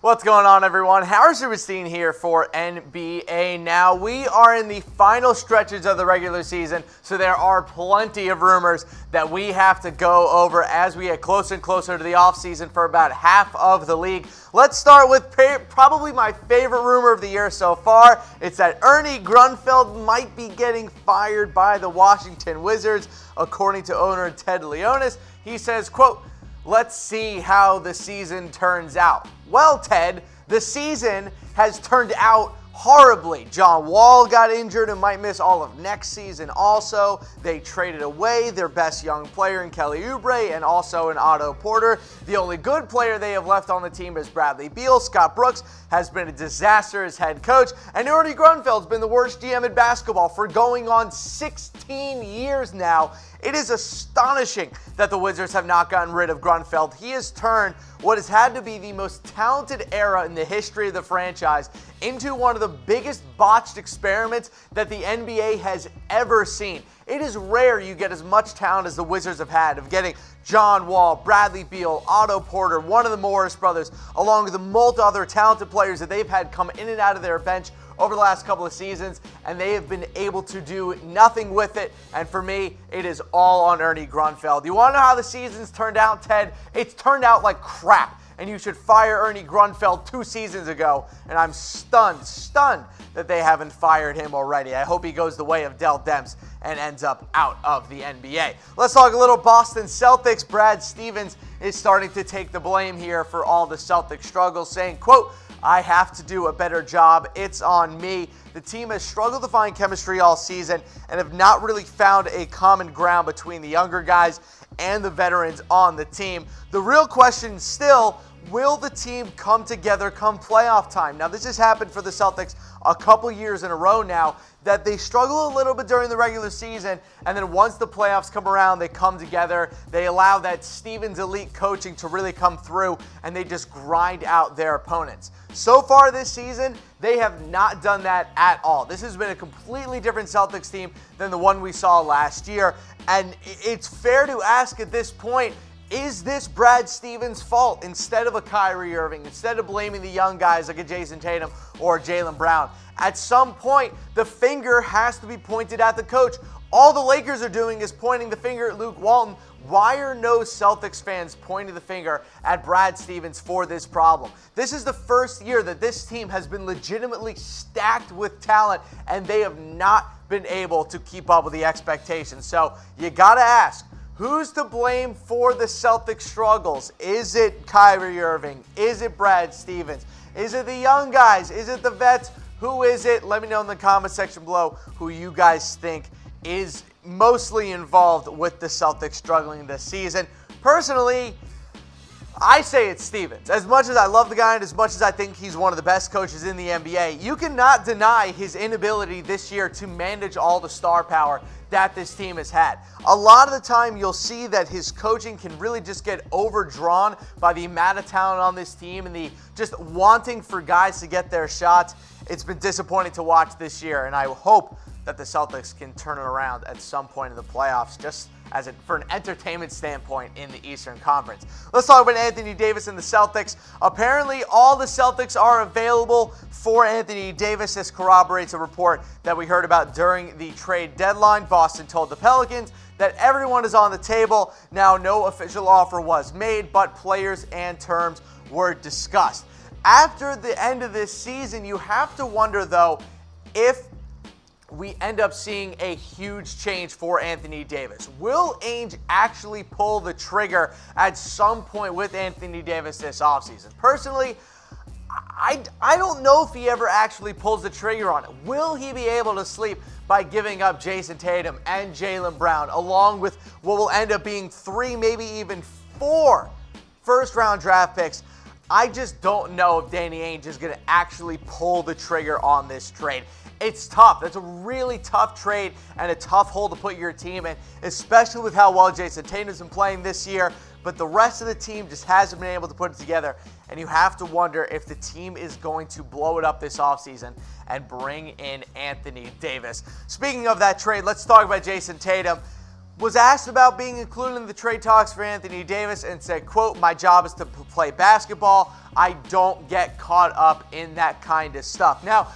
What's going on, everyone? Howard Superstein here for NBA Now. We are in the final stretches of the regular season, so there are plenty of rumors that we have to go over as we get closer and closer to the offseason for about half of the league. Let's start with probably my favorite rumor of the year so far. It's that Ernie Grunfeld might be getting fired by the Washington Wizards, according to owner Ted Leonsis. He says, quote, "Let's see how the season turns out." Well, Ted, the season has turned out horribly. John Wall got injured and might miss all of next season also. They traded away their best young player in Kelly Oubre and also in Otto Porter. The only good player they have left on the team is Bradley Beal. Scott Brooks has been a disaster as head coach. And Ernie Grunfeld's been the worst GM in basketball for going on 16 years now. It is astonishing that the Wizards have not gotten rid of Grunfeld. He has turned what has had to be the most talented era in the history of the franchise into one of the biggest botched experiments that the NBA has ever seen. It is rare you get as much talent as the Wizards have had, of getting John Wall, Bradley Beal, Otto Porter, one of the Morris brothers, along with the multiple other talented players that they've had come in and out of their bench over the last couple of seasons, and they have been able to do nothing with it. And for me, it is all on Ernie Grunfeld. You want to know how the season's turned out, Ted? It's turned out like crap, and you should fire Ernie Grunfeld 2 seasons ago, and I'm stunned that they haven't fired him already. I hope he goes the way of Dell Demps and ends up out of the NBA. Let's talk a little Boston Celtics. Brad Stevens is starting to take the blame here for all the Celtics struggles, saying, quote, "I have to do a better job. It's on me." The team has struggled to find chemistry all season and have not really found a common ground between the younger guys and the veterans on the team. The real question still, will the team come together come playoff time? Now, this has happened for the Celtics a couple years in a row now, that they struggle a little bit during the regular season, and then once the playoffs come around, they come together. They allow that Stevens elite coaching to really come through, and they just grind out their opponents. So far this season, they have not done that at all. This has been a completely different Celtics team than the one we saw last year, and it's fair to ask at this point, is this Brad Stevens' fault instead of a Kyrie Irving, instead of blaming the young guys like a Jayson Tatum or Jaylen Brown? At some point, the finger has to be pointed at the coach. All the Lakers are doing is pointing the finger at Luke Walton. Why are no Celtics fans pointing the finger at Brad Stevens for this problem? This is the first year that this team has been legitimately stacked with talent, and they have not been able to keep up with the expectations. So you got to ask, who's to blame for the Celtics struggles? Is it Kyrie Irving? Is it Brad Stevens? Is it the young guys? Is it the vets? Who is it? Let me know in the comment section below who you guys think is mostly involved with the Celtics struggling this season. Personally, I say it's Stevens. As much as I love the guy and as much as I think he's one of the best coaches in the NBA, you cannot deny his inability this year to manage all the star power that this team has had. A lot of the time you'll see that his coaching can really just get overdrawn by the amount of talent on this team and the just wanting for guys to get their shots. It's been disappointing to watch this year, and I hope that the Celtics can turn it around at some point in the playoffs, just as for an entertainment standpoint in the Eastern Conference. Let's talk about Anthony Davis and the Celtics. Apparently, all the Celtics are available for Anthony Davis. This corroborates a report that we heard about during the trade deadline. Boston told the Pelicans that everyone is on the table. Now, no official offer was made, but players and terms were discussed. After the end of this season, you have to wonder, though, if we end up seeing a huge change for Anthony Davis. Will Ainge actually pull the trigger at some point with Anthony Davis this offseason? Personally, I don't know if he ever actually pulls the trigger on it. Will he be able to sleep by giving up Jayson Tatum and Jaylen Brown, along with what will end up being 3, maybe even 4 first-round draft picks? I just don't know if Danny Ainge is going to actually pull the trigger on this trade. It's tough. That's a really tough trade and a tough hole to put your team in, especially with how well Jayson Tatum's been playing this year. But the rest of the team just hasn't been able to put it together. And you have to wonder if the team is going to blow it up this offseason and bring in Anthony Davis. Speaking of that trade, let's talk about Jayson Tatum. was asked about being included in the trade talks for Anthony Davis and said, quote, "My job is to play basketball. I don't get caught up in that kind of stuff." Now,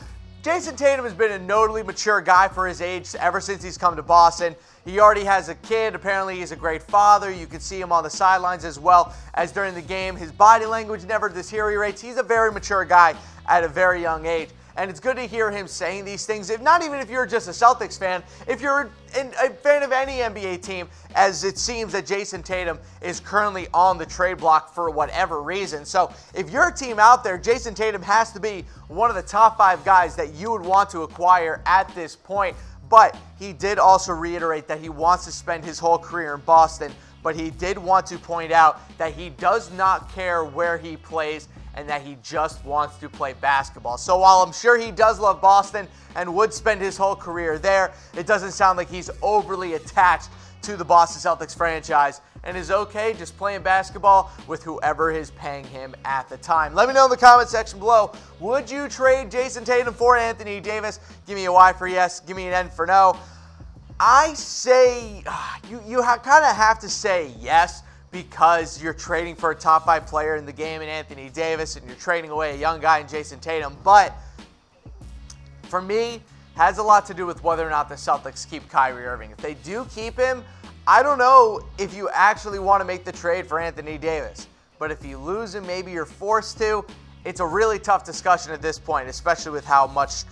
Jayson Tatum has been a notably mature guy for his age ever since he's come to Boston. He already has a kid. Apparently, he's a great father. You can see him on the sidelines as well as during the game. His body language never deteriorates. He's a very mature guy at a very young age. And it's good to hear him saying these things, not even if you're just a Celtics fan, if you're a fan of any NBA team, as it seems that Jayson Tatum is currently on the trade block for whatever reason. So if you're a team out there, Jayson Tatum has to be one of the top 5 guys that you would want to acquire at this point. But he did also reiterate that he wants to spend his whole career in Boston, but he did want to point out that he does not care where he plays and that he just wants to play basketball. So while I'm sure he does love Boston and would spend his whole career there, it doesn't sound like he's overly attached to the Boston Celtics franchise and is okay just playing basketball with whoever is paying him at the time. Let me know in the comment section below, would you trade Jayson Tatum for Anthony Davis? Give me a Y for yes, give me an N for no. I say, you kind of have to say yes, because you're trading for a top 5 player in the game in Anthony Davis and you're trading away a young guy in Jayson Tatum. But for me, has a lot to do with whether or not the Celtics keep Kyrie Irving. If they do keep him, I don't know if you actually want to make the trade for Anthony Davis. But if you lose him, maybe you're forced to. It's a really tough discussion at this point, especially with how much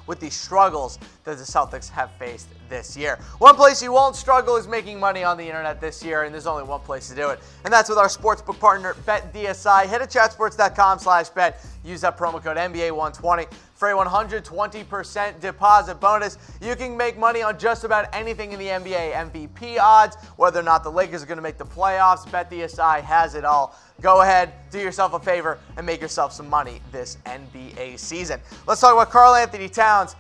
with the struggles that the Celtics have faced this year. One place you won't struggle is making money on the internet this year, and there's only one place to do it, and that's with our sportsbook partner, BetDSI. Head to chatsports.com/bet. Use that promo code NBA120 for a 120% deposit bonus. You can make money on just about anything in the NBA. MVP odds, whether or not the Lakers are going to make the playoffs, BetDSI has it all. Go ahead, do yourself a favor, and make yourself some money this NBA season. Let's talk about Karl-Anthony Towns.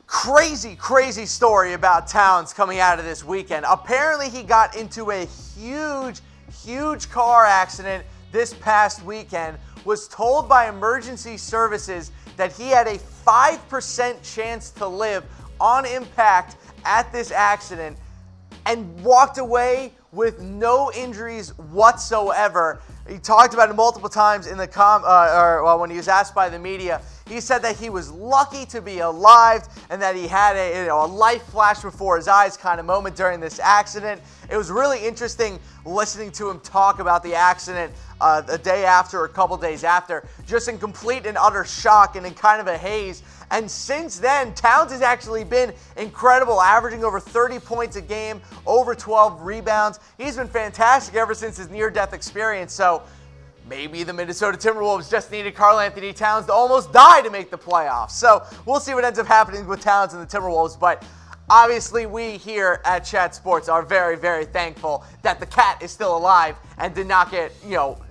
Crazy story about Towns coming out of this weekend. Apparently, he got into a huge car accident this past weekend, was told by emergency services that he had a 5% chance to live on impact at this accident, and walked away with no injuries whatsoever. He talked about it multiple times in the when he was asked by the media. He said that he was lucky to be alive and that he had a life flash before his eyes kind of moment during this accident. It was really interesting listening to him talk about the accident a day after, or a couple days after, just in complete and utter shock and in kind of a haze. And since then, Towns has actually been incredible, averaging over 30 points a game, over 12 rebounds. He's been fantastic ever since his near-death experience. So maybe the Minnesota Timberwolves just needed Karl-Anthony Towns to almost die to make the playoffs. So we'll see what ends up happening with Towns and the Timberwolves. But obviously, we here at Chat Sports are very thankful that the cat is still alive and did not get,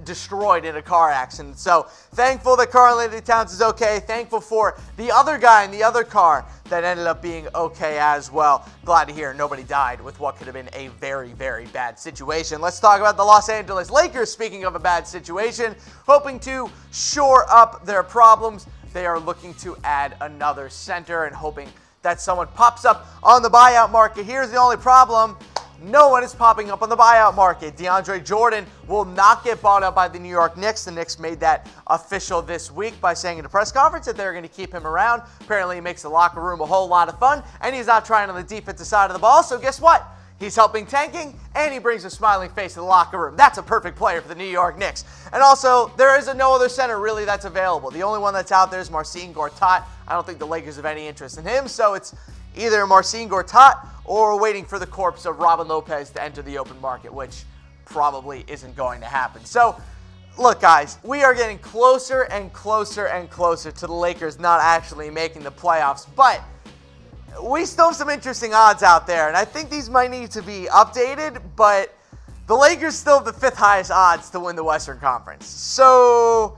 destroyed in a car accident. So thankful that Karl-Anthony Towns is okay. Thankful for the other guy in the other car that ended up being okay as well. Glad to hear nobody died with what could have been a very bad situation. Let's talk about the Los Angeles Lakers. Speaking of a bad situation, hoping to shore up their problems. They are looking to add another center and hoping that someone pops up on the buyout market. Here's the only problem. No one is popping up on the buyout market. DeAndre Jordan will not get bought out by the New York Knicks. The Knicks made that official this week by saying in a press conference that they're going to keep him around. Apparently, he makes the locker room a whole lot of fun, and he's not trying on the defensive side of the ball. So guess what? He's helping tanking, and he brings a smiling face to the locker room. That's a perfect player for the New York Knicks. And also, there is no other center really that's available. The only one that's out there is Marcin Gortat. I don't think the Lakers have any interest in him, so it's either Marcin Gortat or waiting for the corpse of Robin Lopez to enter the open market, which probably isn't going to happen. So, look, guys, we are getting closer and closer to the Lakers not actually making the playoffs, but we still have some interesting odds out there, and I think these might need to be updated, but the Lakers still have the 5th highest odds to win the Western Conference. So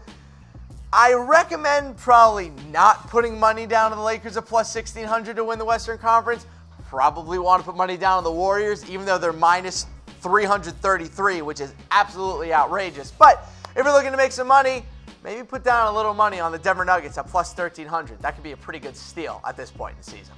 I recommend probably not putting money down on the Lakers at plus 1,600 to win the Western Conference. Probably want to put money down on the Warriors, even though they're minus 333, which is absolutely outrageous. But if you're looking to make some money, maybe put down a little money on the Denver Nuggets at plus 1,300. That could be a pretty good steal at this point in the season.